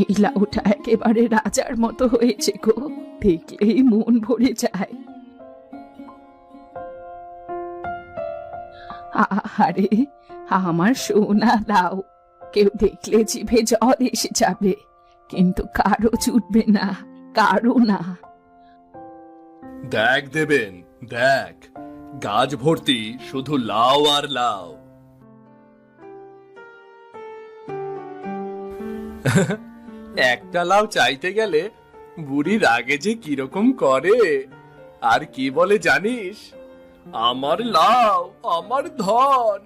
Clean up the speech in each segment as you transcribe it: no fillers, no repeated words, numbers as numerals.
এই লাউটা একেবারে রাজার মতো হয়েছে গো, দেখলেই মন ভরে যায়। আরে আমার সোনা লাউ, কেউ দেখলে জিভে জল এসে যাবে, কিন্তু কারো জুটবে না, কারো না। দেখ দেবেন, দেখ, গাছ ভর্তি শুধু লাউ আর লাউ। একটা লাউ চাইতে গেলে বুড়ি রাগে যে কিরকম করে, আর কি বলে জানিস? আমার লাউ আমার ধন,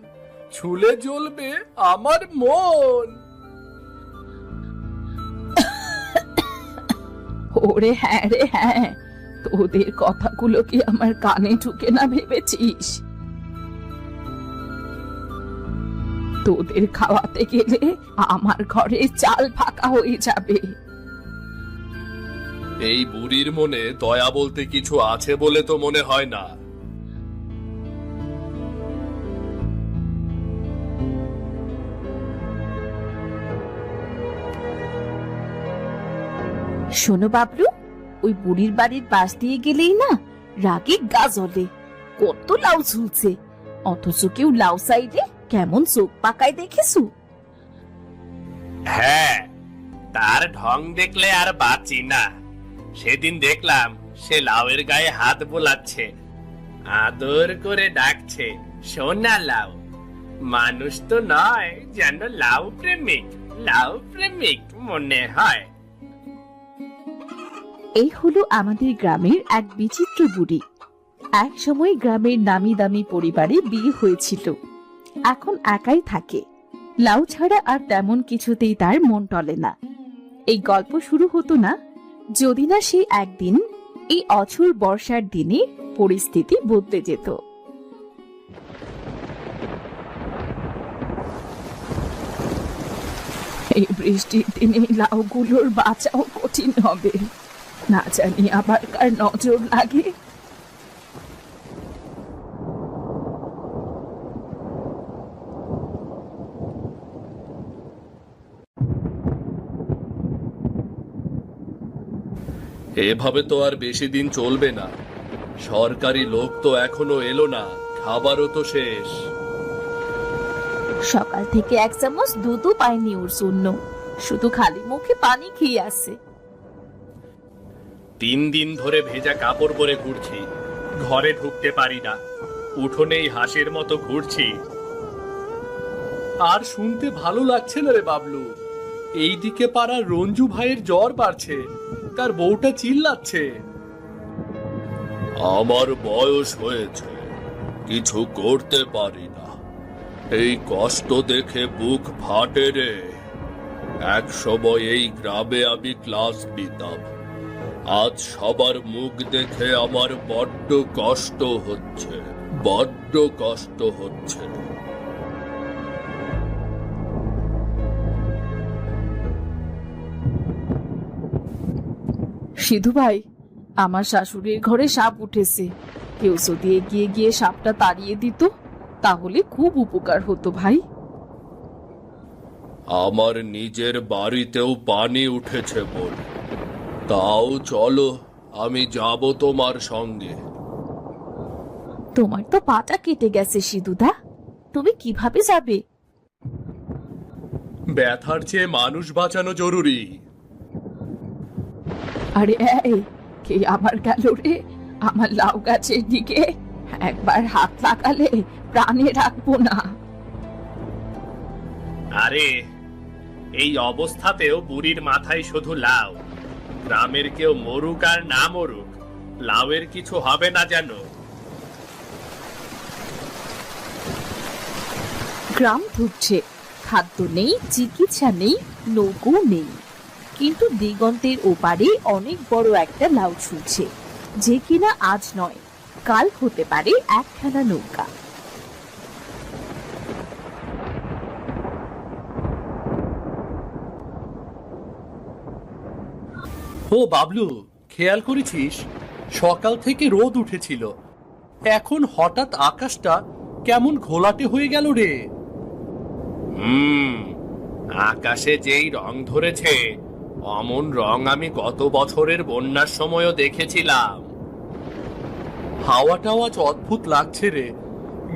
ছুলে জ্বলবে আমার মন। ওরে হ্যাঁ রে হ্যাঁ, তোদের কথাগুলো কি আমার কানে ঢুকে না ভেবেছিস? তোদের খাওয়াতে গেলে আমার ঘরে চাল ফাঁকা হয়ে যাবে। এই বুড়ির মনে দয়া বলতে কিছু আছে বলে তো মনে হয় না। শোনো বাবলু, ওই বুড়ির বাড়ির পাশ দিয়ে গেলেই না রাগে গা জ্বলে। কত লাউ ঝুলছে, অথচ কেউ লাউ সাইডে কেমন চোখ পাকায় দেখেছো? হ্যাঁ, তার ঢং দেখলে আর বাঁচি না। সেদিন দেখলাম সে লাউয়ের গায়ে হাত বোলাচ্ছে, আদর করে ডাকছে সোনা লাউ। মানুষ তো নয়, যেন লাউ প্রেমিক, লাউ প্রেমিক মনে হয়। এই হলো আমাদের গ্রামের এক বিচিত্র বুড়ি। এক সময় গ্রামের নামি দামি পরিবারে বিয়ে হয়েছিল। এখন একাই থাকে, লাউ ছাড়া আর তেমন কিছুতেই তার মন টলে না। এই গল্প শুরু হতো না যদি না সেই একদিন এই অঝোর বর্ষার দিনে পরিস্থিতি বদলে যেত। এই বৃষ্টির দিনে লাউগুলোর বাঁচাও কঠিন হবে, না জানি আবার কার নজর লাগে। এভাবে তো আর বেশি দিন চলবে না। সরকারি লোক তো এখনো এলো না, খাবারও তো শেষ। সকাল থেকে এক চামচ দুধও পায়নি ওর শূন্য, শুধু খালি মুখে পানি খেয়ে আসে। 3 দিন ধরে ভেজা কাপড় পরে ঘুরছি, ঘরে ঢুকতে পারি না, উঠোনেই হাঁসের মতো ঘুরছি। আর শুনতে ভালো লাগছে না রে বাবলু। এইদিকে পাড়ার রঞ্জু ভাইয়ের জ্বর বাড়ছে, তার বউটা চিল্লাচ্ছে, আমার বয়স হয়েছে, কিছু করতে পারি না, এই কষ্ট দেখে বুক ফাটে রে। এক সময় এই গ্রামে আমি ক্লাস নিতাম, আজ সবার মুখ দেখে আমার বড্ড কষ্ট হচ্ছে, বড্ড কষ্ট হচ্ছে। সিধু ভাই, আমার শাশুড়ির ঘরে সাপ উঠেছে, কেউ যদি এগিয়ে গিয়ে সাপটা তাড়িয়ে দিত তাহলে খুব উপকার হতো ভাই। আমার নিজের বাড়িতেও পানি উঠেছে বল, তাও চলো, আমি যাব তোমার সঙ্গে। তোমার তো পাটা কেটে গেছে সিধুদা, তুমি কিভাবে যাবে? ব্যথার চেয়ে মানুষ বাঁচানো জরুরি। আরে এই, কে আবার গেল রে আমার লাউ গাছের দিকে? একবার হাত লাগালে প্রাণে রাখবো না। আরে, এই অবস্থাতেও বুড়ির মাথায় শুধু লাউ। গ্রামের কেউ মরুক আর না মরুক, লাউয়ের কিছু হবে না যেন। গ্রাম ধুকছে, খাদ্য নেই, চিকিৎসা নেই, নৌকো নেই, কিন্তু দিগন্তের ওপারে অনেক বড় একটা লাউ ঝুলছে, যে কিনা আজ নয় কাল হতে পারে একখানা নৌকা। ও বাবলু, খেয়াল করেছিস সকাল থেকে রোদ উঠেছিল, এখন হঠাৎ আকাশটা কেমন ঘোলাটে হয়ে গেল রে। আকাশে যেই রং ধরেছে অমন রং আমি গত বছরের বন্যার সময়ও দেখেছিলাম। হাওয়াটাও আজ অদ্ভুত লাগছে রে,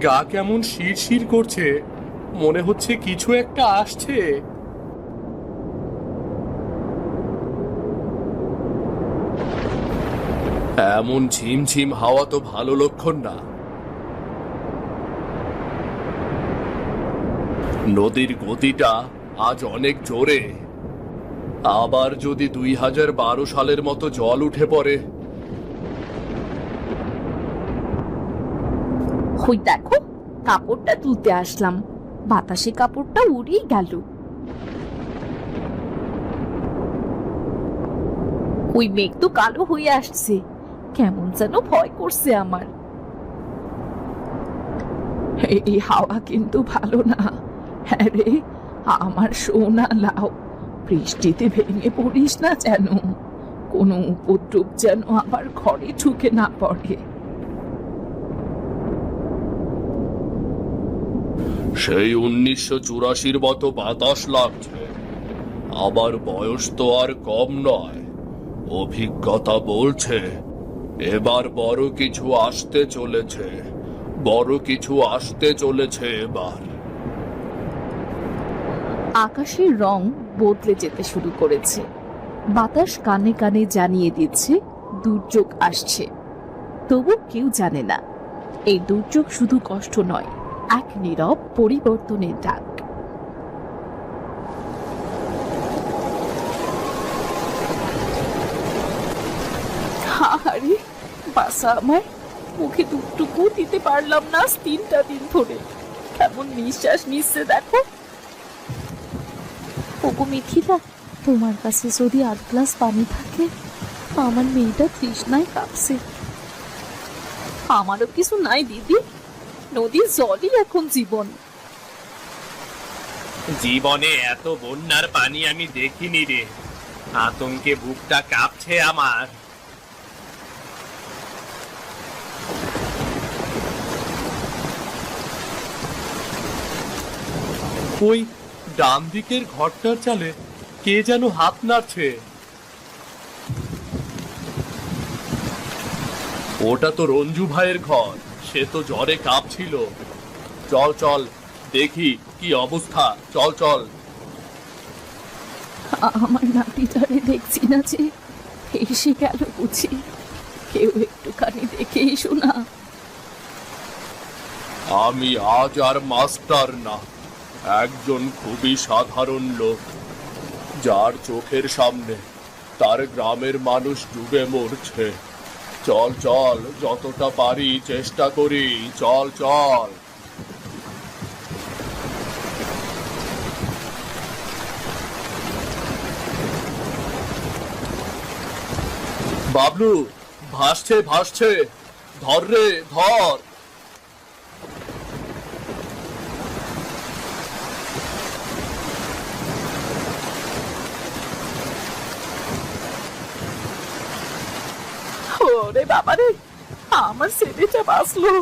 গা কেমন শিরশির করছে, মনে হচ্ছে কিছু একটা আসছে। এমন ঝিমঝিম হাওয়া তো ভালো লক্ষণ না। নদীর গতিটা আজ অনেক জোরে। আবার যদি 2012 সালের মতো জল উঠে পড়ে। ওই দেখো, কাপড়টা তুলতে আসলাম, বাতাসে কাপড়টা উড়েই গেল। ওই মেঘ তো কালো হয়ে আসছে, কেমন যেন ভয় করছে আমার। এই হাওয়া কিন্তু ভালো না। হ্যাঁ রে, আমার সোনা লাউ, বৃষ্টিতে ভেঙে পড়িস না যেন, কোনো উপদ্রব যেন আবার ঘরে ঢুকে না পড়ে। সেই 1984 মতো বাতাস লাগছে। আবার বয়স তো আর কম নয়, অভিজ্ঞতা বলছে এবার বড় কিছু আসতে চলেছে, বড় কিছু আসতে চলেছে এবার। আকাশের রং বদলে যেতে শুরু করেছে, বাতাস কানে কানে জানিয়ে দিচ্ছে দুর্যোগ আসছে। তবু কেউ জানে না এই দুর্যোগ শুধু কষ্ট নয়, এক নীরব পরিবর্তনের ডাক। আরে বাসা আমার, মুখে দুটুকু দিতে পারলাম না 3টা দিন ধরে, কেমন নিঃশ্বাস নিচ্ছে দেখো। ওগো মিথিলা, তোমার কাছে যদি 8 গ্লাস পানি থাকে, আমার মেয়েটা তৃষ্ণায় কাঁপছে। আমারও কিছু নাই দিদি, নদীর জলই এখন জীবন। জীবনে এত বন্যার পানি আমি দেখিনি রে, আতঙ্কে বুকটা কাঁপছে আমার। ওই ডান দিকের ঘরটার চালে কে যেন হাত নাড়ছে। ওটা তো রঞ্জু ভাইয়ের ঘর, সে তো জ্বরে কাঁপছিল। চল চল দেখি কি অবস্থা, চল চল। আমার নাতিটারে দেখছি না যে, এসে গেল বুঝি, কেউ একটুখানি দেখে এসো না। আমি আজ আর মাস্টার না, একজন খুবই সাধারণ লোক, যার চোখের সামনে তার গ্রামের মানুষ ডুবে মরছে। চল চল, যতটা পারি চেষ্টা করি, চল চল। বাবলু, ভাসছে ভাসছে, ধর রে ধর। ওরে বাবা রে, আমার ছেলেটা বাঁচলো।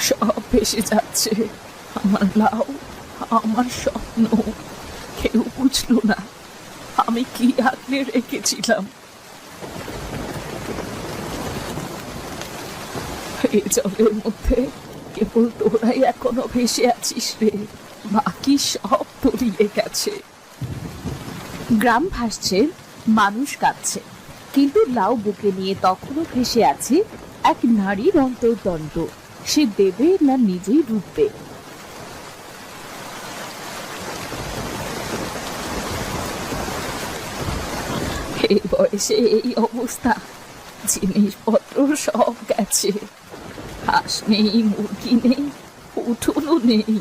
সব ভেসে যাচ্ছে, আমার লাউ, আমার স্বপ্ন। কেউ বুঝলো না আমি কি আগলে রেখেছিলাম। এই জলের মধ্যে কেবল তোরাই এখনো ভেসে আছিস রে, বাকি সব তলিয়ে গেছে। গ্রাম ভাসছে, মানুষ কাঁদছে, কিন্তু লাউ বুকে নিয়ে তখনও ভেসে আছে এক নারীর অন্তর্দ্বন্দ্ব। সে দেবে না নিজেই ডুববে। এই বয়সে এই অবস্থা, জিনিসপত্র সব গেছে, হাঁস নেই, মুরগি নেই, উঠোনও নেই।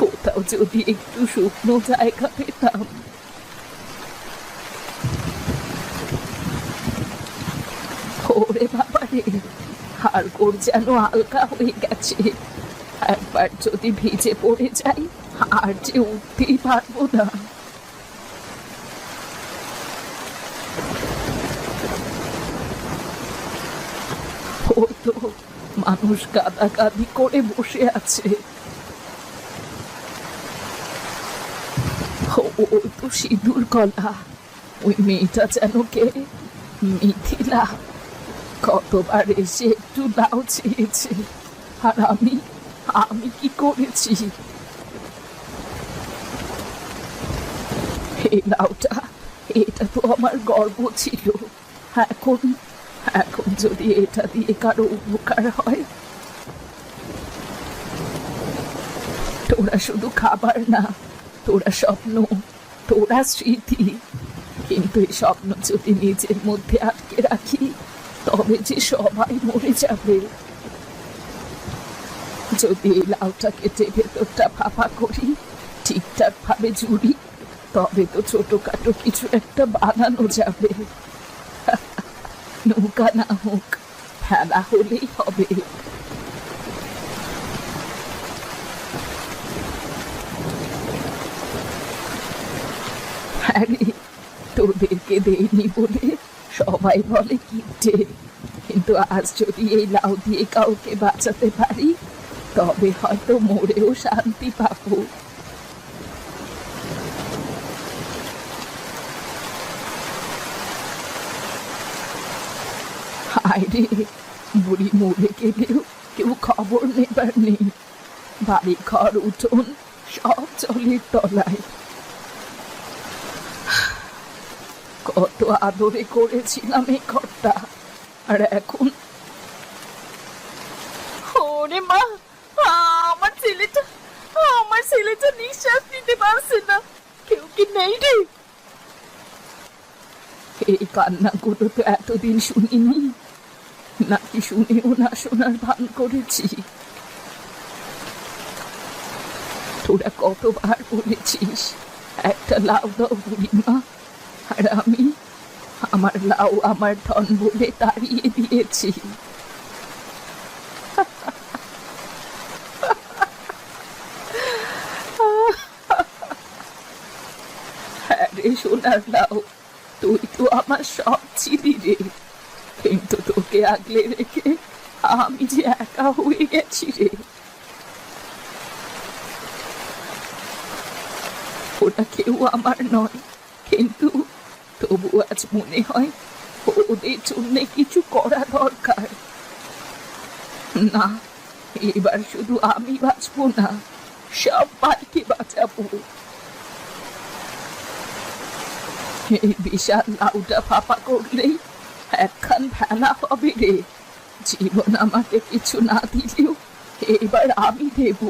কোথাও যদি একটু শুকনো জায়গা পেতাম। ওরে বাবা রে, হাড়গোড় যেন হালকা হয়ে গেছে, একবার যদি ভিজে পড়ে যাই আর যে উঠতেই পারবো না। ও তো মানুষ গাদাগাদি করে বসে আছে। ও তো সিঁদুর গলা, ওই মেয়েটা যেন কে, মিথিলা। কতবার এসে একটু লাউ চেয়েছে, আর আমি আমি কি করেছি? এই লাউটা, এটা তো আমার গর্ব ছিল। এখন এখন যদি এটা দিয়ে কারো উপকার হয়। তোরা শুধু খাবার না, তোরা স্বপ্ন, তোরা স্মৃতি। কিন্তু এই স্বপ্ন যদি নিজের মধ্যে আটকে রাখি, তবে যে সবাই মরে যাবে। যদি এই লাউটা কেটে ভেতরটা ফাঁপা করি, ঠিকঠাক ভাবে জুড়ি, তবে তো ছোটখাটো কিছু একটা বানানো যাবে। নৌকা না হোক, ফেলা হলেই হবে। আরে তোদেরকে দেয়নি বলে সবাই বলে কিপটে, কিন্তু আজ যদি এই লাউ দিয়ে কাউকে বাঁচাতে পারি, তবে হয়তো মরেও শান্তি পাবো। হায়রে, বুড়ি মরে গেলেও কেউ খবর নেবার নেই। বাড়ি ঘর উঠোন সব জলের তলায়। কত আদরে করেছিলাম এই ঘরটা, আর এখন ওরে মা, আমার ছেলেটা নিঃশ্বাস নিতে পারছে না। কেউ কি নেই রে? এই কান্নাগুলো তো এতদিন শুনিনি, নাকি শুনেও না শোনার ভান করেছি? তোরা কতবার বলেছিস একটা লাউ দাও বুড়িমা, আর আমি আমার লাউ আমার ধন বলে তাড়িয়ে দিয়েছি। হ্যাঁ রে সোনার লাউ, তুই তো আমার সব ছিলি রে, কিন্তু তোকে আগলে রেখে আমি যে একা হয়ে গেছি রে। ওরা কেউ আমার নয়, কিন্তু তবু আজ মনে হয় ওদের জন্য কিছু করা দরকার। না, এবার শুধু আমি বাঁচবো না, সবাইকে বাঁচাবো। এই বিশাল লাউটা ফাঁপা করলেই একখান ভেলা হবে রে। জীবন আমাকে কিছু না দিলেও এবার আমি দেব।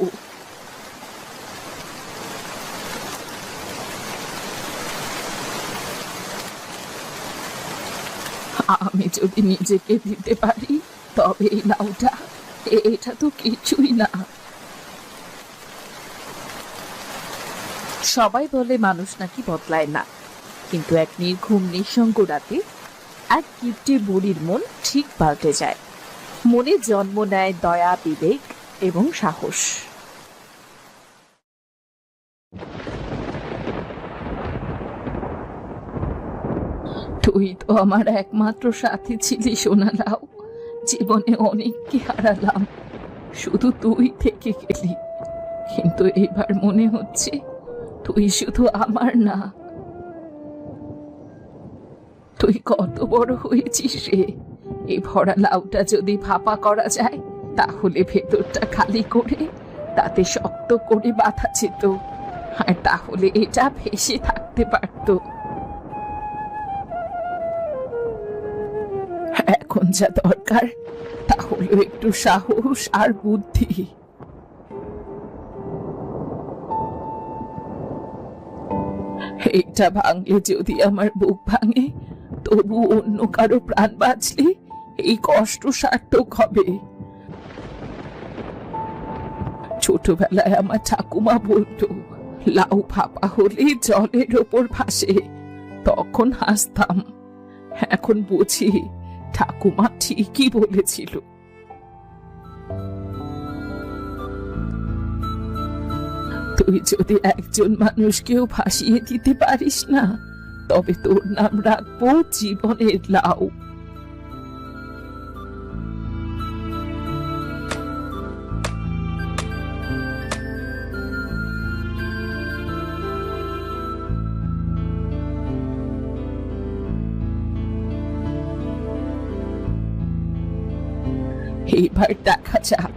আমি যদি নিজেকে দিতে পারি, তবে এই লাউটা, এটা তো কিছুই না। সবাই বলে মানুষ নাকি বদলায় না, কিন্তু এক নির্ঘুম নিঃসঙ্গ রাতে এক কিপ্টে বুড়ির মন ঠিক পাল্টে যায়। মনে জন্ম নেয় দয়া, বিবেক এবং সাহস। তুই তো আমার একমাত্র সাথী ছিলি সোনা লাউ। জীবনে অনেককে হারালাম, শুধু তুই থেকে গেলি। কিন্তু এবার মনে হচ্ছে তুই শুধু আমার না, তুই কত বড় হয়েছিস রে। এই ভরা লাউটা যদি ফাঁপা করা যায়, তাহলে ভেতরটা খালি করে তাতে শক্ত করে বাঁধা যেত, আর তাহলে এটা ভেসে থাকতে পারত। এখন যা দরকার তা হলো একটু সাহস আর বুদ্ধি। এটা ভাঙলে যদি আমার বুক ভাঙে, তবু অন্য কারো প্রাণ বাঁচলে এই কষ্ট সার্থক হবে। ছোটবেলায় আমার ঠাকুমা বলতো, লাউ ফাঁপা হলে জলের ওপর ভাসে। তখন হাসতাম, এখন বুঝি ঠাকুমা ঠিকই বলেছিল। তুই যদি একজন মানুষকেও ভাসিয়ে দিতে পারিস না, তবে তোর নাম রাখবো জীবনের লাউ। এবার দেখা যাক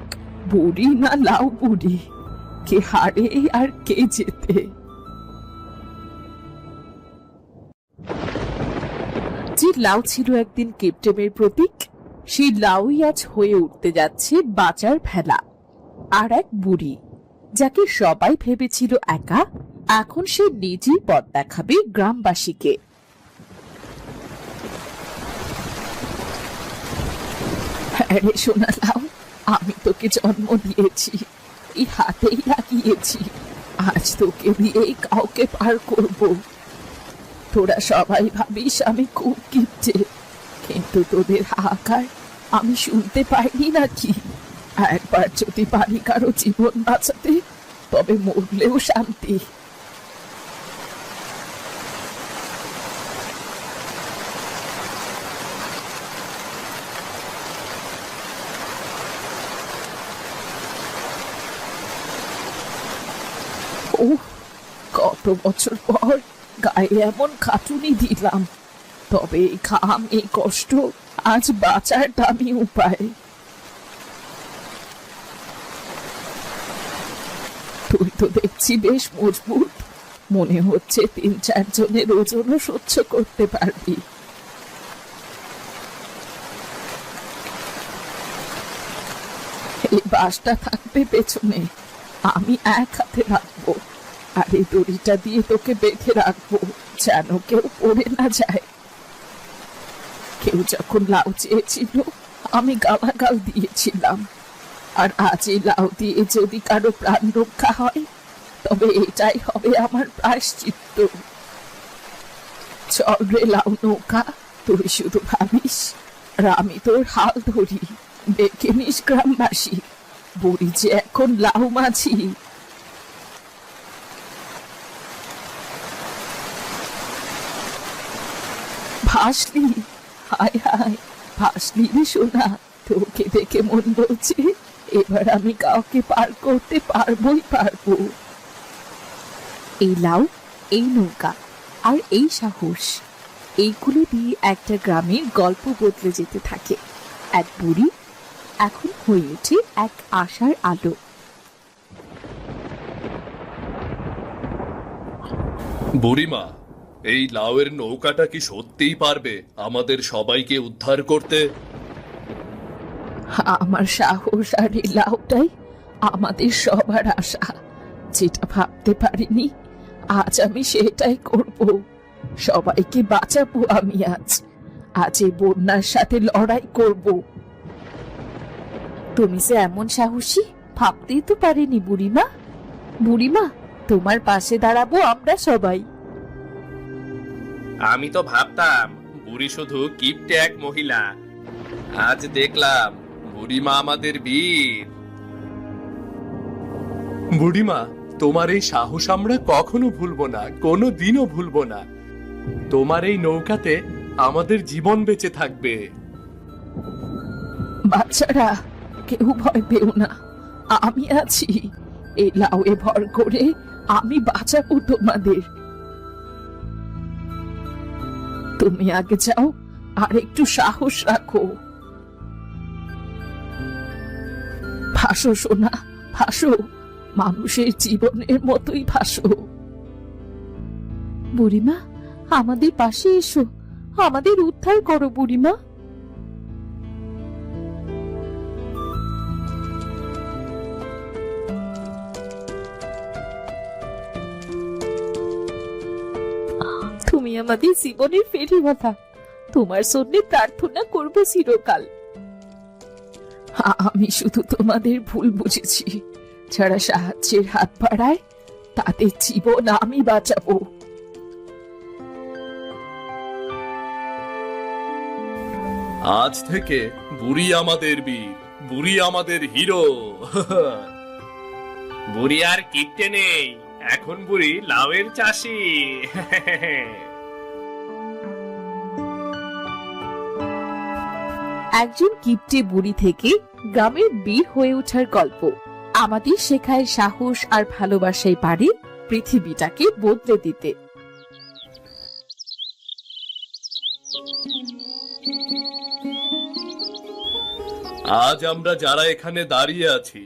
বুড়ি না লাউ বুড়ি, কে হারে আর কে জেতে। যে লাউ ছিল একদিন কিপটেমের প্রতীক, সেই লাউই আজ হয়ে উঠতে যাচ্ছে বাঁচার ভেলা। আর এক বুড়ি, যাকে সবাই ভেবেছিল একা, এখন সে নিজেই পথ দেখাবে গ্রামবাসীকে। হ্যাঁ রে সোনা লাউ, আমি তোকে জন্ম দিয়েছি, এই হাতেই লাগিয়েছি, আজ তোকে দিয়েই কাউকে পার করব। তোরা সবাই ভাবিস আমি খুব কিপটে, কিন্তু তোদের হাহাকার আমি শুনতে পাইনি নাকি? একবার যদি পারি কারো জীবন বাঁচাতে, তবে মরলেও শান্তি। ও, কত বছর পর গায়ে এমন খাটুনি দিলাম, তবে এই ঘাম এই কষ্ট আজ বাঁচার দামি উপায়। তুই তো দেখছি বেশ মজবুত, মনে হচ্ছে 3-4 জনের ওজনও সহ্য করতে পারবি। এই বাঁশটা থাকবে পেছনে, আমি এক হাতে রাখবো, আর এই দড়িটা দিয়ে তোকে বেঁধে রাখবো, যেন কেউ পড়ে না যায়। কেউ যখন লাউ চেয়েছিল, আমি গালাগাল দিয়েছিলাম, আর আজ এই লাউ দিয়ে যদি কারো প্রাণ রক্ষা হয়, তবে এটাই হবে আমার প্রায়শ্চিত্ত। চল রে লাউ নৌকা, তুই শুধু ভাবিস আর আমি তোর হাল ধরি। দেখে নিস গ্রামবাসী, বুড়ি যে এখন লাউ মাঝি। ভাসলি, হায় হায়, ভাসলি রে সোনা, তোকে দেখে মন বলছে এবার আমি কাউকে পার করতে পারবোই পারবো। এই লাউ, এই নৌকা আর এই সাহস, এইগুলো দিয়ে একটা গ্রামের গল্প বদলে যেতে থাকে। এক বুড়ি এখন হয়ে ওঠে এক আশার আলো। বুড়িমা, এই লাউয়ের নৌকাটা কি সত্যিই পারবে আমাদের সবাইকে উদ্ধার করতে? আমার সাহস আর এই লাউটাই আমাদের সবার আশা। যেটা ভাবতে পারিনি, আজ আমি সেটাই করব। সবাইকে বাঁচাবো আমি আজ। আজ এই বন্যার সাথে লড়াই করব। তুমি যে এমন সাহসী, ভাবতেই তো পারিনি বুড়িমা। বুড়িমা, তোমার পাশে দাঁড়াবো আমরা সবাই। আমি তো ভাবতাম বুড়ি শুধু কিপটে এক মহিলা, আজ দেখলাম বুড়িমা আমাদের বীর। বুড়িমা, তোমার এই সাহস আমরা কখনো ভুলবো না, কোনো দিনও ভুলবো না। তোমার এই নৌকাতে আমাদের জীবন বেঁচে থাকবে। বাচ্চারা, কেউ ভয় পেও না, আমি আছি। এই লাউয়ে ভর করে আমি বাঁচাবো তোমাদের। তুমি আগে যাও, আর একটু সাহস রাখো। ভাসো সোনা, ভাসো, মানুষের জীবনের মতোই ভাসো। বুড়িমা, আমাদের পাশে এসো, আমাদের উদ্ধার করো বুড়িমা। তুমি আমাদের জীবনের ফেরিওয়ালা, তোমার জন্য প্রার্থনা করবো চিরকাল। আমি শুধু তোমাদের ভুল বুঝেছি, যারা সাহায্যের হাত বাড়ায় তাদের জীবন আমি বাঁচাবো। আজ থেকে বুড়ি আমাদের বীর, বুড়ি আমাদের হিরো। বুড়ি আর কিপটে নেই, এখন বুড়ি লাউয়ের চাষি। একজন কিপ্টে বুড়ি থেকে গ্রামের বীর হয়ে ওঠার গল্প আমাদের শেখায় সাহস আর ভালোবাসাই পারে পৃথিবীটাকে বদলে দিতে। আজ আমরা যারা এখানে দাঁড়িয়ে আছি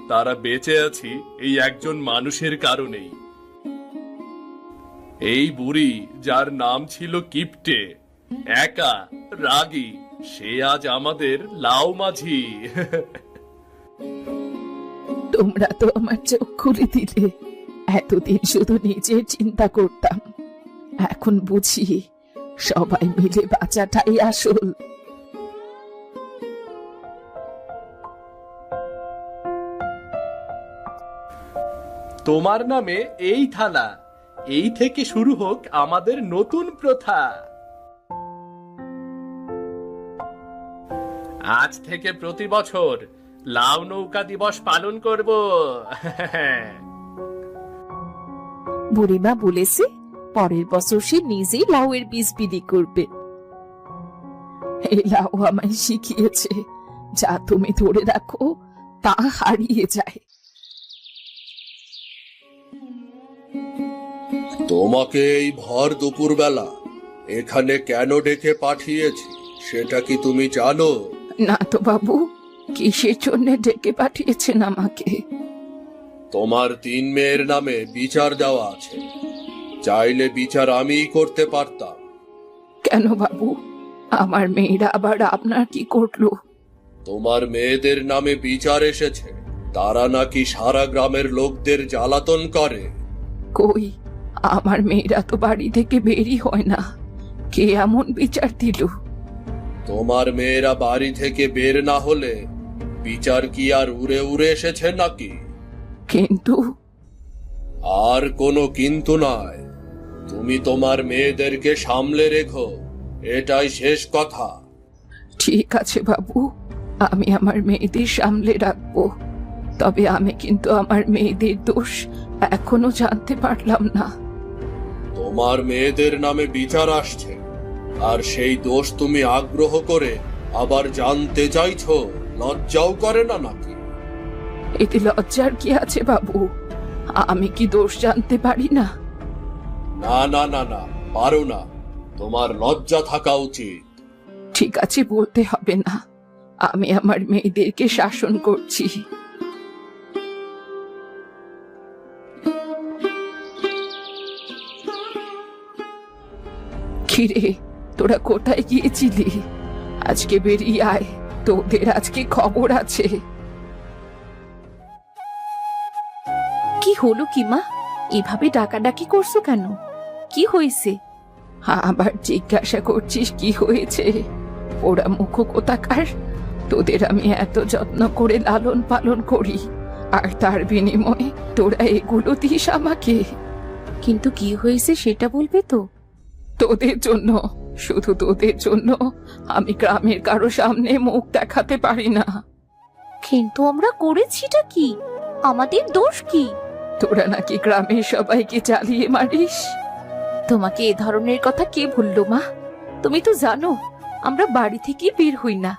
তারা বেঁচে আছি এই একজন মানুষের কারণেই। এই বুড়ি যার নাম ছিল কিপটে, একা, রাগী, সে আজ আমাদের লাউ মাঝি। তোমরা তো আমার চোখ খুলে দিলে। এতদিন শুধু নিজের চিন্তা করতাম, এখন বুঝি সবাই মিলে বাঁচাটাই আসল। তোমার নামে এই থালা, এই থেকে শুরু হোক আমাদের নতুন প্রথা। আজ থেকে প্রতি বছর লাউ নৌকা দিবস পালন করব। বুড়িমা বলেছে পরের বছর সে নিজেই লাউয়ের বীজ বিলি করবে। এই লাউ আমায় শিখিয়েছে, যা তুমি ধরে রাখো তা হারিয়ে যায়। তোমাকে এই ভর দুপুরবেলা এখানে কেন ডেকে পাঠিয়েছি সেটা কি তুমি জানো? না তো বাবু, কিসের জন্য ডেকে পাঠিয়েছেন আমাকে? তোমার 3 মেয়ের নামে বিচার দেওয়া আছে, চাইলে বিচার আমিই করতে পারতাম। কেন বাবু, আমার মেয়েরা আবার আপনার কি করলো? তোমার মেয়েদের নামে বিচার এসেছে, তারা নাকি সারা গ্রামের লোকদের জ্বালাতন করে। কই, আমার মেয়েরা তো বাড়ি থেকে বেরই হয় না। কে এমন বিচার দিল? তোমার মেয়েরা বাড়ি থেকে বের না হলে বিচার কি আর উড়ে উড়ে এসেছে নাকি? কিন্তু আর কোনো কিন্তু নয়, তুমি তোমার মেয়েদেরকে সামলে রেখো, এটাই শেষ কথা। ঠিক আছে বাবু, আমি আমার মেয়েদের সামলে রাখবো। তবে আমি কিন্তু আমার মেয়েদের দোষ এখনো জানতে পারলাম না। তোমার মেয়েদের নামে বিচার আসছে, আর সেই দোষ তুমি আগ্রহ করে আবার জানতে চাইছো? লজ্জাও করে না নাকি? এতে লজ্জার কি আছে বাবু? আমি কি দোষ জানতে পারি না? না না না না, পারো না, তোমার লজ্জা থাকা উচিত। ঠিক আছে, বলতে হবে না। আমি আমার মেয়েদেরকে শাসন করছি। কিরে, তোরা কোথায় গিয়েছিলি? আজকে বেরিয়ে আয়, তোদের আজকে খবর আছে। কি হলো কি মা, এভাবে ডাকাডাকি করছো কেন? কি হয়েছে? আবার জিজ্ঞাসা করছিস কি হয়েছে? ওরা মুখ কোথাকার, তোদের আমি এত যত্ন করে লালন পালন করি, আর তার বিনিময়ে তোরা এগুলো দিস আমাকে? কিন্তু কি হয়েছে সেটা বলবে তো? তোদের জন্য, শুধু তোদের জন্য আমি গ্রামের কারো সামনে মুখ দেখাতে পারি না। কিন্তু আমরা করেছিটা কি? আমাদের দোষ কি? তোরা নাকি গ্রামের সবাইকে জ্বালিয়ে মারিস। তোমাকে এ ধরনের কথা কে বললো মা? তুমি তো জানো আমরা বাড়ি থেকে বের হই না।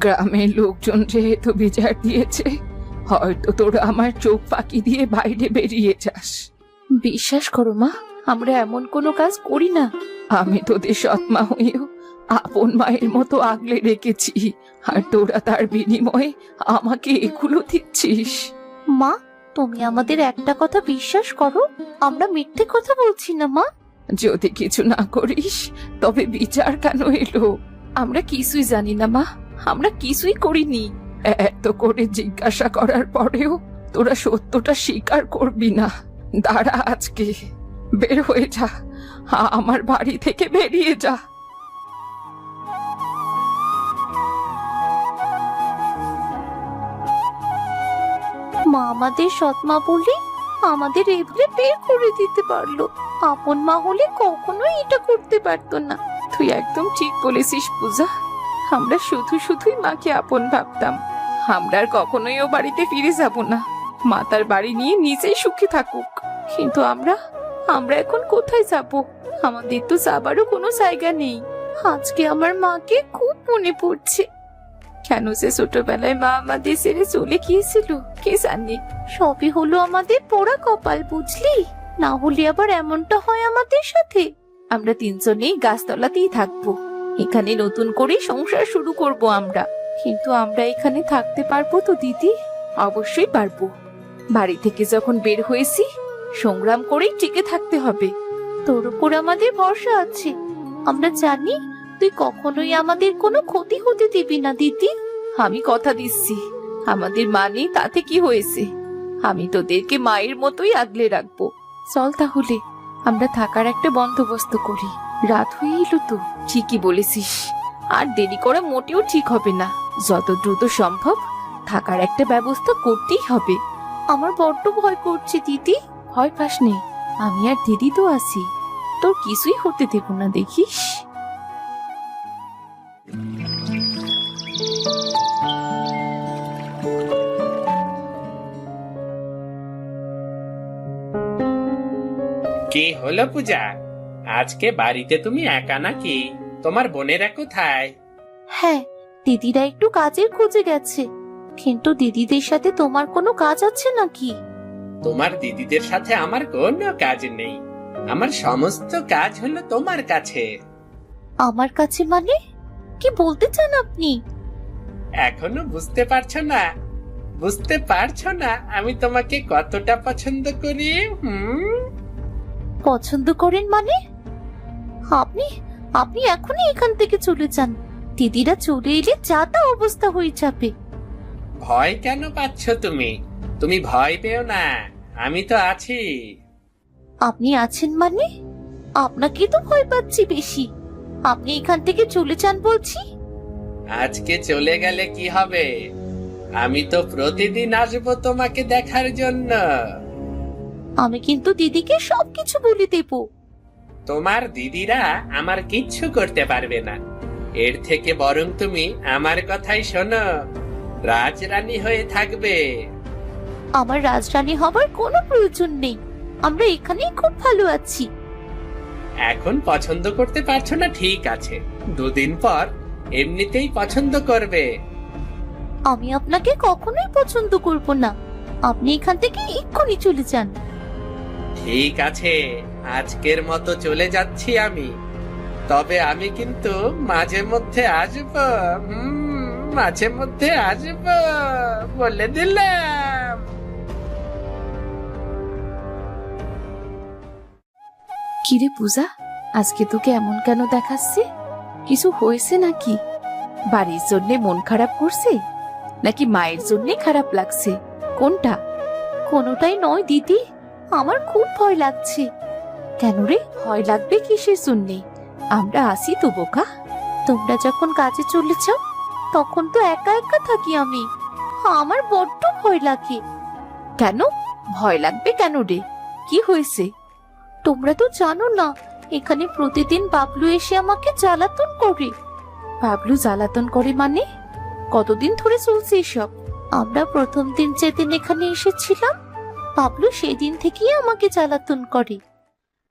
গ্রামের লোকজন যেহেতু বিচার দিয়েছে, হয়তো তোরা আমার চোখ ফাঁকি দিয়ে বাইরে বেরিয়ে যাস। বিশ্বাস করো মা, আমরা এমন কোনো কাজ করি না। আমি তোদের সৎমা হয়েও আপন মায়ের মতো আগলে রেখেছি, আর তোরা তার বিনিময়ে আমাকে এগুলো দিচ্ছিস। মা, তুমি আমাদের একটা কথা বিশ্বাস করো, আমরা মিথ্যে কথা বলছি না মা। যদি কিছু না করিস তবে বিচার কেন এলো? আমরা কিছুই জানি না মা, আমরা কিছুই করিনি। এত করে জিজ্ঞাসা করার পরেও তোরা সত্যটা স্বীকার করবি না। দাঁড়া, আজকে বের হয়ে যা, আমার বাড়ি থেকে বেরিয়ে যা। মা আমাদের সৎমা বলে আমাদের এভাবে বের করে দিতে পারলো। আপন মা হলে কখনোই এটা করতে পারতো না। তুই একদম ঠিক বলেছিস পূজা, আমরা শুধু শুধুই মাকে আপন ভাবতাম। আমরা আর কখনোই ও বাড়িতে ফিরে যাব না। মা তার বাড়ি নিয়ে নিজেই সুখে থাকুক। কিন্তু আমরা এখন কোথায় যাব? আমাদের তো যাবারও কোনো জায়গা নেই। আজকে আমার মাকে খুব মনে পড়ছে। কেন যে ছোটবেলায় মা আমাদের ছেড়ে চলে গিয়েছিল কে জানে। সবই হলো আমাদের পোড়া কপাল, বুঝলি? না হলে আবার এমনটা হয় আমাদের সাথে। আমরা তিনজনেই গাছতলাতেই থাকবো। এখানে নতুন করে সংসার শুরু করব আমরা। কিন্তু আমরা এখানে থাকতে পারবো তো দিদি? অবশ্যই পারবো। বাড়ি থেকে যখন বের হয়েছি সংগ্রাম করেই টিকে থাকতে হবে। তোর উপর আমাদের ভরসা আছে। আমরা জানি তুই কখনোই আমাদের কোনো ক্ষতি হতে দিবি না দিদি। আমি কথা দিচ্ছি, আমাদের মা নেই তাতে কি হয়েছে, আমি তোদেরকে মায়ের মতোই আগলে রাখবো। চল তাহলে আমরা থাকার একটা বন্দোবস্ত করি। রাত হয়ে এলো তো। ঠিকই বলেছিস, আর দেরি করা মোটেও ঠিক হবে না। যত দ্রুত সম্ভব থাকার একটা ব্যবস্থা করতেই হবে। আমার বড্ড ভয় করছে দিদি। ভয় পাস নেই, আমি আর দিদি তো আছি, তোর কিছুই হতে দেব না দেখিস। কি হলো পূজা, আজকে বাড়িতে তুমি একা নাকি? তোমার বোনেরা কোথায়? হ্যাঁ, দিদিরা একটু কাজের খোঁজে গেছে। কিন্তু দিদিদের সাথে তোমার কোনো কাজ আছে নাকি? তোমার দিদিদের সাথে আমার কোনো কাজ নেই। আমার সমস্ত কাজ হলো তোমার কাছে। আমার কাছে মানে? কি বলতে চান আপনি? এখনো বুঝতে পারছো না? বুঝতে পারছো না আমি তোমাকে কতটা পছন্দ করি? পছন্দ করেন মানে? আপনি আপনি এখনই এখান থেকে চলে যান। দিদিরা চলে এলে যা তা অবস্থা হয়ে যাবে। ভয় কেন পাচ্ছ তুমি? তুমি ভয় পেও না, আমি তো আছি। আপনি আছেন মানে? আপনাকে তো ভয় পাচ্ছি বেশি। আপনি এখান থেকে চলে যান বলছি। আজকে চলে গেলে কি হবে? আমি তো প্রতিদিন আসবো তোমাকে দেখার জন্য। আমি কিন্তু দিদিকে সবকিছু বলে দেব। তোমার দিদিরা আমার কিচ্ছু করতে পারবে না। এর থেকে বরং তুমি আমার কথাই শোনো, রাজরানী হয়ে থাকবে। আমার রাজরানী হবার কোনো প্রয়োজন নেই। আমরা এখানেই খুব ভালো আছি। এখন পছন্দ করতে পারছো না, ঠিক আছে, দুদিন পর এমনিতেই পছন্দ করবে। আমি আপনাকে কখনোই পছন্দ করব না। আপনি এখান থেকে এক্ষুনি চলে যান। ঠিক আছে, আজকের মতো চলে যাচ্ছি আমি। তবে আমি কিন্তু মাঝে মধ্যে আসবো। মাঝে মধ্যে আসবো বলে দিলাম। কিরে পূজা, আজকে তোকে এমন কেন দেখাচ্ছে? কিছু হয়েছে নাকি? বাড়ির জন্যে মন খারাপ করছে নাকি মায়ের জন্যে খারাপ লাগছে? কোনটা? কোনোটাই নয় দিদি, আমার খুব ভয় লাগছে। কেন রে, ভয় লাগবে কিসের জন্যে? আমরা আসি তো বোকা। তোমরা যখন কাজে চলে যাও তখন তো একা একা থাকি আমি। আমার বড্ড ভয় লাগে। কেন ভয় লাগবে কেন রে? কি হয়েছে? তোমরা তো জানো না, এখানে প্রতিদিন বাবলু এসে আমাকে জ্বালাতন করে। বাবলু জ্বালাতন করে মানে? কতদিন ধরে চলছে এসব? আমরা প্রথম দিন যেদিন এখানে এসেছিলাম, বাবলু সেদিন থেকেই আমাকে জ্বালাতন করে।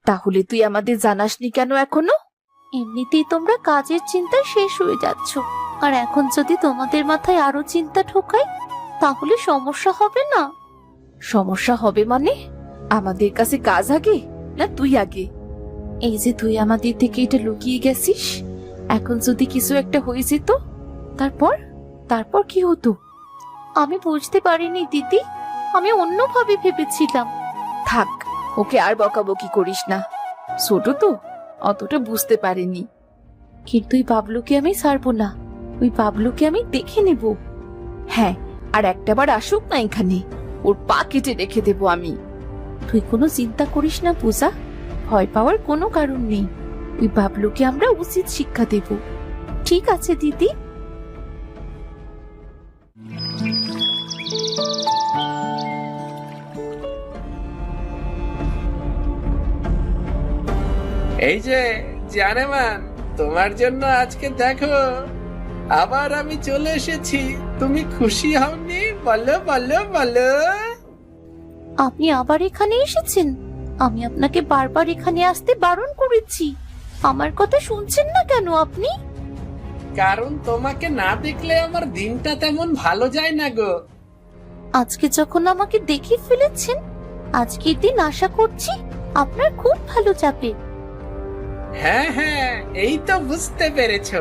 তাহলে তুই আমাদের জানাসনি কেন এখনো? এমনিতেই তোমরা কাজের চিন্তায় শেষ হয়ে যাচ্ছ, আর এখন যদি তোমাদের মাথায় আরো চিন্তা ঢোকাই তাহলে সমস্যা হবে না? সমস্যা হবে মানে? আমাদের কাছে কাজ আগে না তুই আগে? এই যে তুই আমাদের থেকে এটা লুকিয়ে গেছিস, এখন যদি কিছু একটা হয়ে যেত তারপর তারপর কি হতো? আমি বুঝতে পারিনি দিদি, আমি অন্যভাবে ভেবেছিলাম। থাক, ওকে আর বকাবকি করিস না, ছোট তো, অতটা বুঝতে পারেনি। কিন্তু ওই বাবলুকে আমি ছাড়বো না, ওই বাবলুকে আমি দেখে নেব। হ্যাঁ, আর একটাবার আসুক না এখানে, ওর পা কেটে রেখে দেব আমি। তুই কোনো চিন্তা করিস না পূজা, ভয় পাওয়ার কোনো কারণ নেই। ওই বাবলুকে আমরা উচিত শিক্ষা দেব। ঠিক আছে দিদি। এই যে জানেমান, তোমার জন্য আজকে দেখো আবার আমি চলে এসেছি। তুমি খুশি হওনি? বলো বলো বলো। আপনি আবার এখানে এসেছেন? আমি আপনাকে বারবার এখানে আসতে বারণ করেছি, আমার কথা শুনছেন না কেন আপনি? কারণ তোমাকে না দেখলে আমার দিনটা তেমন ভালো যায় না গো। আজকে যখন আমাকে দেখে ফেলেছেন, আজকের দিন আশা করছি আপনার খুব ভালো যাবে। হ্যাঁ হ্যাঁ, এই তো বুঝতে পেরেছো।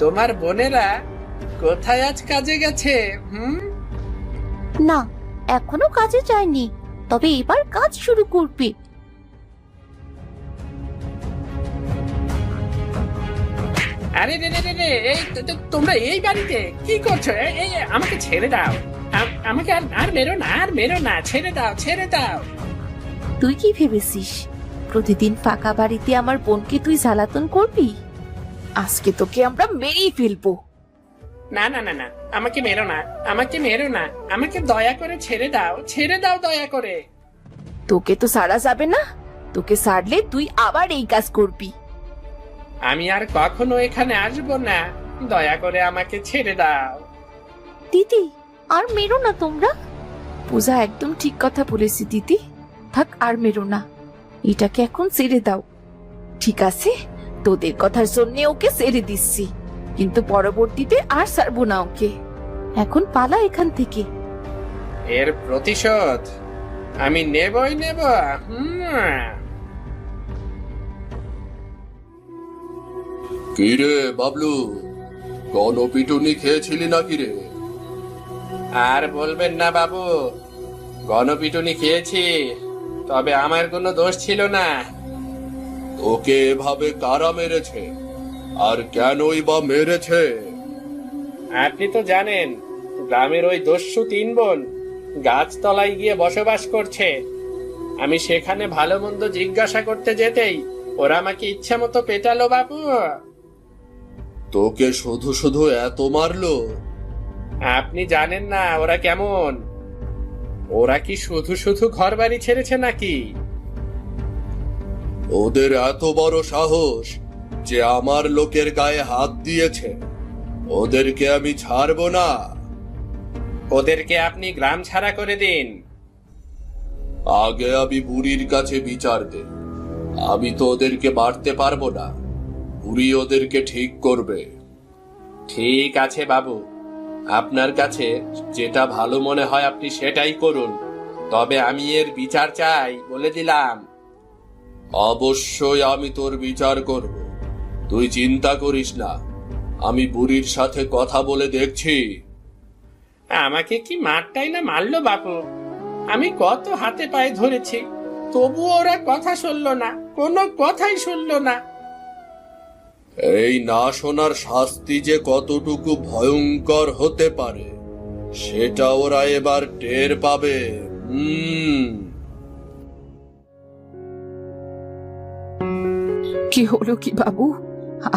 তোমার বোনেরা কোথায় আজ কাজে গেছে? না, এখনো কাজে যায়নি, তবে এবার কাজ শুরু করবে। আরে রে রে রে রে, এই তোমরা এই বাড়িতে কি করছো? এই আমাকে ছেড়ে দাও, আমাকে আর মেরো না, আর মেরো না, ছেড়ে দাও, ছেড়ে দাও। তুই কি ভেবেছিস প্রতিদিন ফাঁকা বাড়িতে আমার বোনকে তুই জ্বালাতন করবি? আজকে তোকে আমরা মেরেই ফেলবো। না না না না, আমাকে মেরো না, আমাকে মেরো না, আমাকে দয়া করে ছেড়ে দাও, ছেড়ে দাও দয়া করে। তোকে তো সারা যাবে না, তোকে সারলে তুই আবার এই কাজ করবি। আমি আর কখনো এখানে আসবো না, দয়া করে আমাকে ছেড়ে দাও। দিদি, আর মেরো না তোমরা। পূজা একদম ঠিক কথা বলেছি দিদি, থাক আর মেরো না, এটাকে এখন ছেড়ে দাও। ঠিক আছে, তোদের কথার জন্য ওকে ছেড়ে দিচ্ছি, কিন্তু পরবর্তীতে আর ছাড়বো না ওকে। এখন পালা এখান থেকে। এর প্রতিশোধ আমি নেবই নেব। কি রে বাবলু, গণপিটুনি খেয়েছিলি নাকি রে? আর বলবেন না বাবু, গণপিটুনি খেয়েছি, তবে আমার কোনো দোষ ছিল না। তোকে এভাবে কারা মেরেছে, আর কেনই বা মেরেছে? আপনি তো জানেন, গ্রামের ওই দস্যু 3 বোন গাছতলায় গিয়ে বসবাস করছে। আমি সেখানে ভালো মন্দ জিজ্ঞাসা করতে যেতেই ওরা আমাকে ইচ্ছা মতো পেটালো বাবু। তোকে শুধু শুধু এত মারলো? আপনি জানেন না ওরা কেমন। ওরা কি শুধু শুধু ঘর বাড়ি ছেড়েছে নাকি? ওদের এত বড় সাহস যে আমার লোকের গায়ে হাত দিয়েছে, ওদেরকে আমি ছাড়বো না। ওদেরকে আপনি গ্রাম ছাড়া করে দিন। আগে আমি বুড়ির কাছে বিচার দে, আমি তো ওদেরকে মারতে পারবো না, বুড়ি ওদেরকে ঠিক করবে। ঠিক আছে বাবু, আপনার কাছে যেটা ভালো মনে হয় আপনি সেটাই করুন, তবে আমি এর বিচার চাই, বলে দিলাম। অবশ্যই আমি তোর বিচার করব, তুই চিন্তা করিস না, আমি বুড়ির সাথে কথা বলে দেখছি। আমাকে কি মারটাই না মারলো বাপু। আমি কত হাতে পায়ে ধরেছি, তবুও ওরা কথা শুনলো না, কোনো কথাই শুনলো না। এই না শোনার শাস্তি যে কতটুকু ভয়ঙ্কর হতে পারে সেটা ওরা এবার টের পাবে। কি হলো কি বাবু,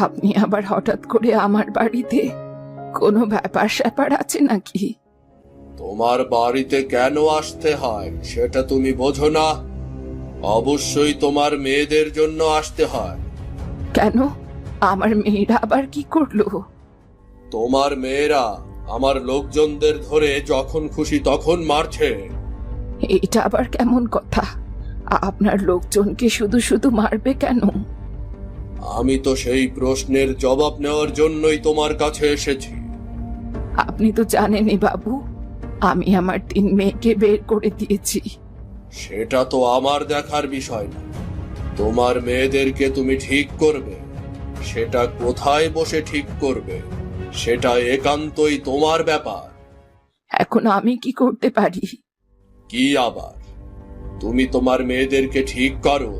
আপনি আবার হঠাৎ করে আমার বাড়িতে? কোনো ব্যাপার স্যাপার আছে নাকি? তোমার বাড়িতে কেন আসতে হয় সেটা তুমি বোঝো না? অবশ্যই তোমার মেয়েদের জন্য আসতে হয়। কেন, আমার মেয়েরা আবার কি করলো? তোমার মেয়েরা আমার লোকজনদের ধরে যখন খুশি তখন মারছে। এটা আবার কেমন কথা? আপনার লোকজনকে শুধু শুধু মারবে কেন? আমি তো সেই প্রশ্নের জবাব নেওয়ার জন্যই তোমার কাছে এসেছি। আপনি তো জানেনই বাবু, আমি আমার 3 মেয়েকে বের করে দিয়েছি। সেটা তো আমার দেখার বিষয় না, তোমার মেয়েদেরকে তুমি ঠিক করবে, সেটা কোথায় বসে ঠিক করবে সেটা একান্তই তোমার ব্যাপার। এখন আমি কি করতে পারি? কি আবার, তুমি তোমার মেয়েদেরকে ঠিক করো,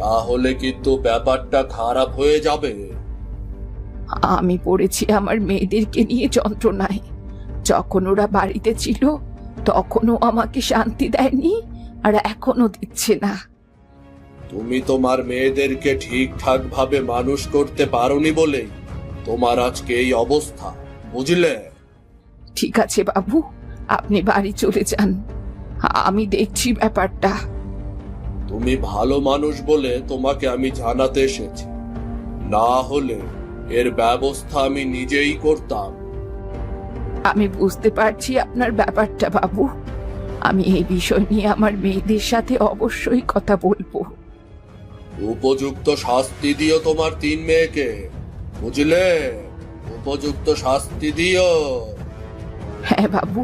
তাহলে কিন্তু ব্যাপারটা খারাপ হয়ে যাবে। আমি পড়েছি আমার মেয়েদেরকে নিয়ে যন্ত্রণায়। যখন ওরা বাড়িতে ছিল তখনও আমাকে শান্তি দেয়নি, আর এখনো দিচ্ছে না। তুমি তোমার মেয়েদেরকে ঠিকঠাক ভাবে মানুষ করতে পারোনি বলেই তোমার আজকে এই অবস্থা, বুঝলে? ঠিক আছে বাবু, আপনি বাড়ি চলে যান, আমি দেখছি ব্যাপারটা। তুমি ভালো মানুষ বলে তোমাকে আমি জানাতে এসেছি, না হলে এর ব্যবস্থা আমি নিজেই করতাম। আমি বুঝতে পারছি আপনার ব্যাপারটা বাবু, আমি এই বিষয় নিয়ে আমার মেয়েদের সাথে অবশ্যই কথা বলবো। উপযুক্ত শাস্তি দিও তোমার 3 মেয়েকে, বুঝলে? উপযুক্ত শাস্তি দিও। হ্যাঁ বাবু,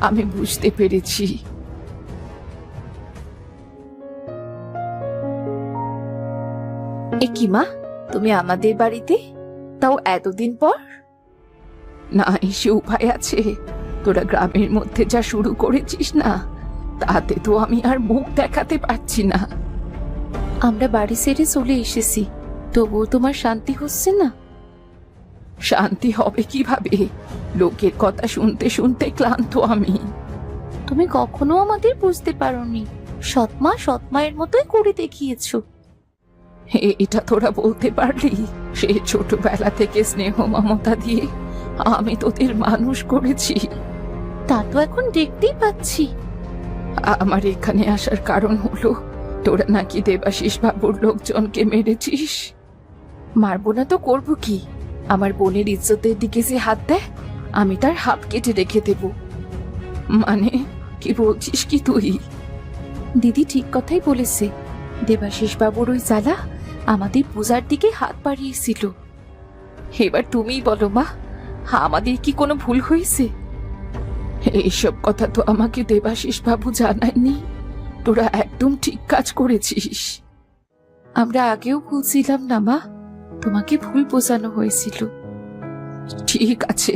আমি বুঝতে পেরেছি। এ কি মা, তুমি আমাদের বাড়িতে, তাও এতদিন পর? না এসে উপায় আছে? তোরা গ্রামের মধ্যে যা শুরু করেছিস না, তাতে তো আমি আর মুখ দেখাতে পারছি না। আমরা বাড়ি ছেড়ে চলে এসেছি, তবুও তোমার শান্তি হচ্ছে না? শান্তি হবে কিভাবে? লোকের কথা শুনতে শুনতে ক্লান্ত আমি। তুমি কখনো আমাদের বুঝতে পারোনি। সৎমা সৎমায়ের মতোই করে দেখিয়েছো। এটা তোরা বলতে পারলি? সে ছোটবেলা থেকে স্নেহ মমতা দিয়ে আমি তোদের মানুষ করেছি। তা তো এখন দেখতেই পাচ্ছি। আমার এখানে আসার কারণ হলো তোরা নাকি দেবাশিস বাবুর লোকজনকে মেরেছিস। মারবো না তো করবো কি? আমার বোনের ইজ্জতের দিকে যে হাত দেয়, আমি তার হাত কেটে রেখে দেব। মানে কি বলছিস কি তুই? দিদি ঠিক কথাই বলেছে। দেবাশিস বাবুর ওই জ্বালা আমাদের পূজার দিকে হাত বাড়িয়েছিল। এবার তুমিই বলো মা, আমাদের কি কোনো ভুল হয়েছে? এইসব কথা তো আমাকে দেবাশিস বাবু জানায়নি। তোরা একদম ঠিক কাজ করেছিস। আমরা আগেও ভুলছিলাম না মা, তোমাকে ভুল বোঝানো হয়েছিল। ঠিক আছে,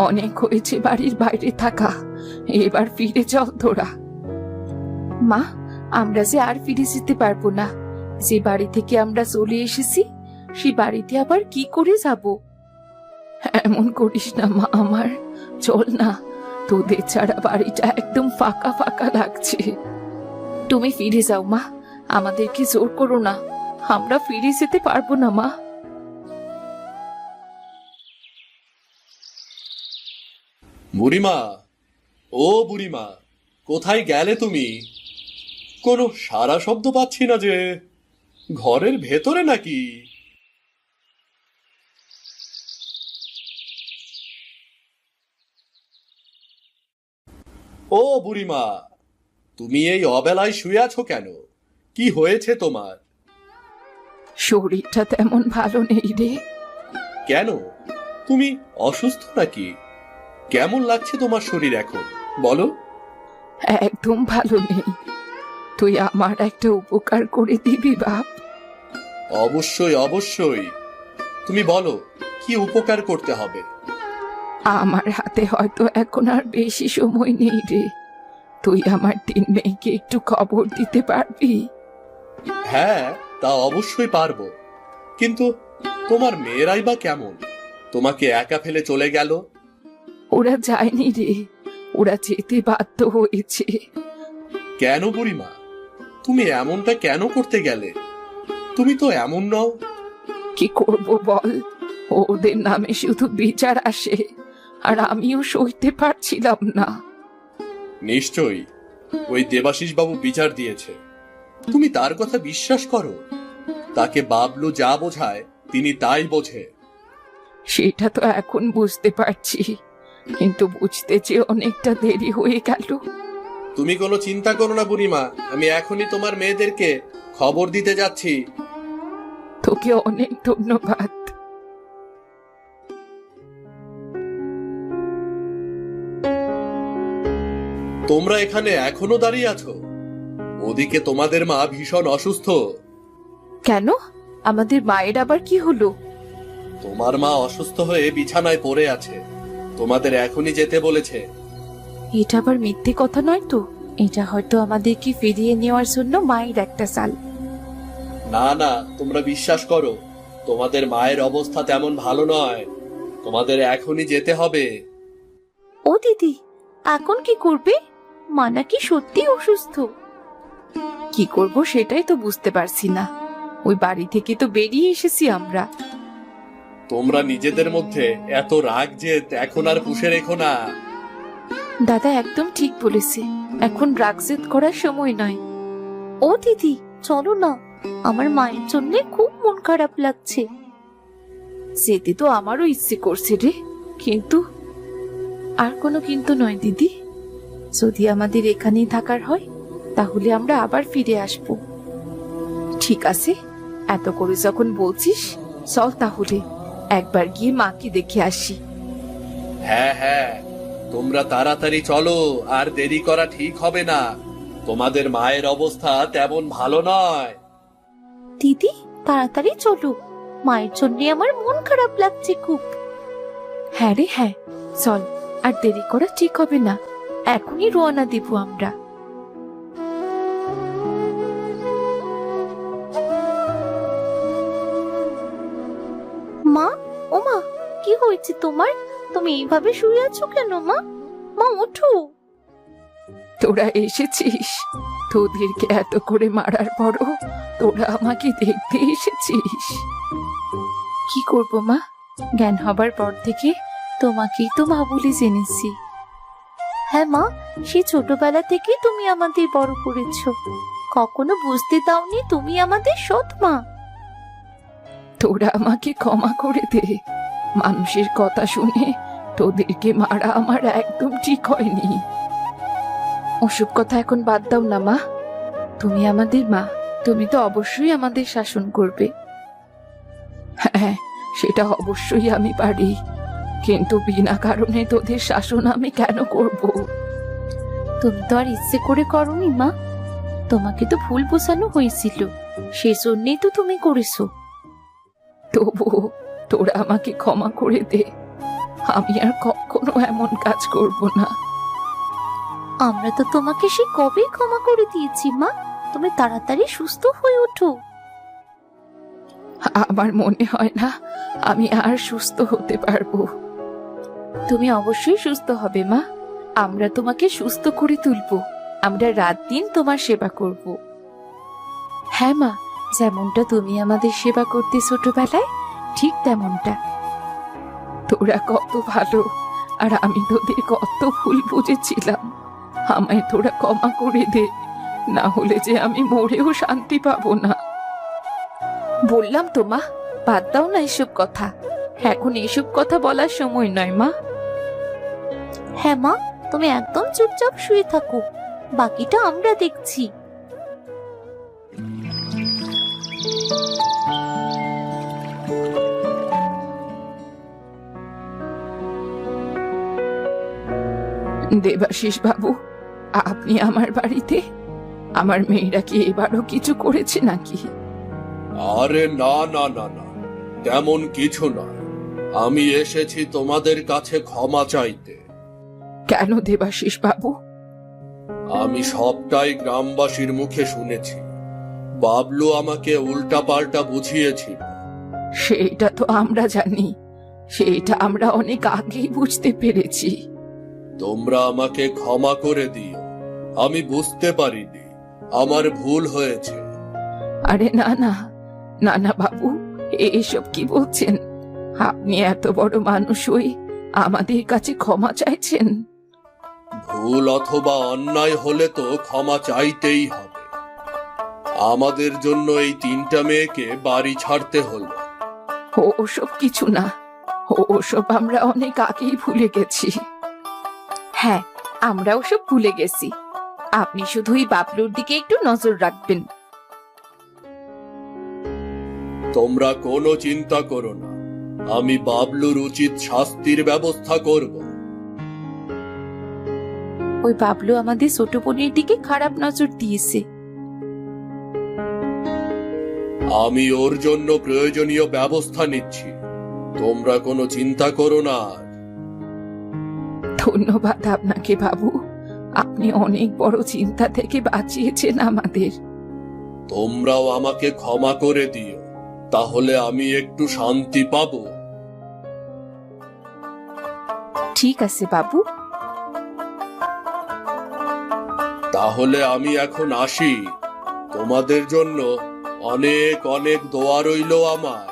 অনেক হয়েছে বাড়ির বাইরে থাকা, এবার ফিরে চল তোরা। মা, আমরা যে আর ফিরে যেতে পারবো না। যে বাড়ি থেকে আমরা চলে এসেছি, সে বাড়িতে আবার কি করে যাব? এমন করিস না মা আমার, চল না। তোদের ছাড়া বাড়িটা একদম ফাঁকা ফাঁকা লাগছে। তুমি ফিরে যাও মা, আমাদেরকে জোর করো না। আমরা ফিরে যেতে পারবো না মা। বুড়িমা, ও বুড়িমা, কোথায় গেলে তুমি? কোনো সারা শব্দ পাচ্ছি না যে। ঘরের ভেতরে নাকি? ও বুড়িমা, তুমি এই অবেলায় শুয়ে আছো কেন? কি হয়েছে তোমার? শরীরটা তেমন ভালো নেই রে। কেন, তুমি অসুস্থ নাকি? কেমন লাগছে তোমার শরীর এখন, বলো? একদম ভালো নেই। তুই আমার একটা উপকার করে দিবি বাপ? অবশ্যই অবশ্যই, তুমি বলো কি উপকার করতে হবে? আমার হাতে হয়তো এখন আর বেশি সময় নেই রে। তুই আমার 3 মেয়েকে একটু খবর দিতে পারবি? হ্যাঁ, তা অবশ্যই পারবো, কিন্তু তোমার মেয়েরাই বা কেমন? তোমাকে একা ফেলে চলে গেল? ওরা যায়নি রে, ওরা যেতে বাধ্য হয়েছে। কেন বুড়িমা, তুমি এমনটা কেন করতে গেলে? তুমি তো এমন নও। কি করব বল, ওদের নামে শুধু বিচার আসে, আর আমিও সইতে পারছিলাম না। নিশ্চয়ই ওই দেবাশিস বাবু বিচার দিয়েছে, তুমি তার কথা বিশ্বাস করো। তাকে বাবলু যা বোঝায় তিনি তাই বোঝে। সেটা তো এখন বুঝতে পারছি, কিন্তু বুঝতে যে অনেকটা দেরি হয়ে গেল। তুমি কোনো চিন্তা করো না বুড়িমা, আমি এখনই তোমার মেয়েদেরকে খবর দিতে যাচ্ছি। তোকে অনেক ধন্যবাদ। তোমরা এখানে এখনো দাঁড়িয়ে আছো? ওদিকে তোমাদের মা ভীষণ অসুস্থ। কেন? আমাদের মায়ের আবার কি হলো? তোমার মা অসুস্থ হয়ে বিছানায় পড়ে আছে, তোমাদের এখনই যেতে বলেছে। এটা আবার মিথ্যে কথা নয় তো? এটা হয়তো আমাদেরকে ফিরিয়ে নেওয়ার জন্য মায়ের একটা চাল। না না, তোমরা বিশ্বাস করো, তোমাদের মায়ের অবস্থা তেমন ভালো নয়, তোমাদের এখনই যেতে হবে। ও দিদি, এখন কি করবে? মা নাকি সত্যি অসুস্থ। কি করব সেটাই তো বুঝতে পারছি না। ওই বাড়ি থেকে তো বেরিয়ে এসেছি আমরা। তোমরা নিজেদের মধ্যে এত রাগ যে এখন আর পুষে রেখো না। দাদা একদম ঠিক বলেছে, এখন রাগ জেদ করার সময় নয়। ও দিদি, চলো না, আমার মায়ের জন্য খুব মন খারাপ লাগছে। যেতে তো আমারও ইচ্ছে করছে রে, কিন্তু আর কোনো কিন্তু নয় দিদি। যদি আমাদের এখানেই থাকার হয়, তাহলে আমরা আবার ফিরে আসব। ঠিক আছে, এত করে যখন বলছিস, চল তাহলে একবার গিয়ে মাকে দেখে আসি। হ্যাঁ হ্যাঁ, তোমরা তাড়াতাড়ি চলো, আর দেরি করা ঠিক হবে না। তোমাদের মায়ের অবস্থা তেমন ভালো নয়। দিদি, তাড়াতাড়ি চলো, মায়ের জন্য আমার মন খারাপ লাগছে খুব। হ্যাঁ রে হ্যাঁ, চল, আর দেরি করা ঠিক হবে না, এখনই রওনা দিব আমরা। মা, ও মা, কি হয়েছে তোমার? তুমি এইভাবে শুয়ে আছো কেন মা? মা ওঠো। তোরা এসেছিস? তোদেরকে এত করে মারার পরও তোরা আমাকে দেখতে এসেছিস? কি করব মা, জ্ঞান হবার পর থেকে তোমাকেই তো মা বলে জেনেছি। হ্যাঁ মা, সেই ছোটবেলা থেকে তুমি আমাদের বড় করেছো, কখনো বুঝতে দাওনি তুমি আমাদের সৎ মা। তোরা আমাকে ক্ষমা করে দে। মানুষের কথা শুনে তোদেরকে মারা আমার একদম ঠিক হয়নি। ওসব কথা এখন বাদ দাও না মা, তুমি আমাদের মা, তুমি তো অবশ্যই আমাদের শাসন করবে। হ্যাঁ, সেটা অবশ্যই আমি পারি, কিন্তু বিনা কারণে তোদের শাসন আমি কেন করব? তুমি তো আর ইচ্ছে করে করনি মা, তোমাকে তো ভুল বোঝানো হয়েছিল, সেজন্যই তো তুমি করেছো। তবু তোরা আমাকে ক্ষমা করে দে, আমি আর কখনো এমন কাজ করব না। আমরা তো তোমাকে সে কবেই ক্ষমা করে দিয়েছি মা, তুমি তাড়াতাড়ি সুস্থ হয়ে ওঠো। আমার মনে হয় না আমি আর সুস্থ হতে পারবো। তুমি অবশ্যই সুস্থ হবে মা, আমরা তোমাকে সুস্থ করে তুলবো, আমরা রাত দিন তোমার সেবা করব। হ্যাঁ মা, যেমনটা তুমি আমাদের সেবা করতে ছোটবেলায়, ঠিক তেমনটা। তোরা কত ভালো, আর আমি তোদের কত ভুল বুঝেছিলাম। আমায় তোরা ক্ষমা করে দে, না হলে যে আমি মরেও শান্তি পাবো না। বললাম তো মা, বাদ দাও না এসব কথা, এখন এসব কথা বলার সময় নয় মা। হ্যাঁ মা, তুমি একদম চুপচাপ শুয়ে থাকো, বাকিটা আমরা দেখছি। দেবাশিস বাবু, আপনি আমার বাড়িতে? আমার মেয়েরা কি এবারও কিছু করেছে নাকি? আরে না না না না, তেমন কিছু নয়। আমি এসেছি তোমাদের কাছে ক্ষমা চাইতে। কেন দেবাশিস বাবু? আমি সবটাই গ্রামবাসীর মুখে শুনেছি। বাবলু আমাকে উল্টাপাল্টা বুঝিয়েছিল। সেটা তো আমরা জানি, সেটা আমরা অনেক আগেই বুঝতে পেরেছি। তোমরা আমাকে ক্ষমা করে দিও, আমি বুঝতে পারিনি, আমার ভুল হয়েছে। আরে না না না না বাবু, এসব কি বলছেন? আপনি এত বড় মানুষ হয়ে আমাদের কাছে ক্ষমা চাইছেন? ভুল অথবা অন্যায় হলে তো ক্ষমা চাইতেই হবে। আমাদের জন্য এই 3টা মেয়েকে বাড়ি ছাড়তে হলো। ওসব কিছু না, ওসব আমরা অনেক আগেই ভুলে গেছি। হ্যাঁ, আমরাও সব ভুলে গেছি, আপনি শুধুই বাবলুর দিকে একটু নজর রাখবেন। তোমরা কোনো চিন্তা করো না, আমি বাবলুর উচিত শাস্তির ব্যবস্থা করব। ওই বাবলু আমাদের ছোট বোনের দিকে খারাপ নজর দিয়েছে। আমি ওর জন্য প্রয়োজনীয় ব্যবস্থা নিচ্ছি, তোমরা কোনো চিন্তা করো না। ধন্যবাদ আপনাকে বাবু, আপনি অনেক বড় চিন্তা থেকে বাঁচিয়েছেন আমাদের। তোমরাও আমাকে ক্ষমা করে দিও, তাহলে আমি একটু শান্তি পাবো। ঠিক আছে বাবু। তাহলে আমি এখন আসি, তোমাদের জন্য অনেক অনেক দোয়া রইল আমার।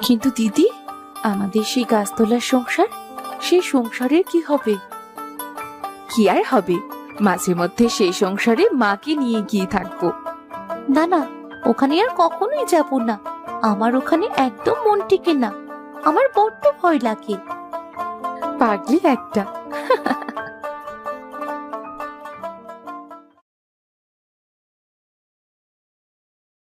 কিন্তু দিদি, আমাদের সেই গাছতলার সংসার, সেই সংসারের কি হবে? কি আর হবে, মাঝে মধ্যে সেই সংসারে মাকে নিয়ে গিয়ে থাকবো। না না, ওখানে আর কখনোই যাব না, আমার ওখানে একদম মন টিকে না, আমার বড্ড ভয় লাগে। পাগলি একটা।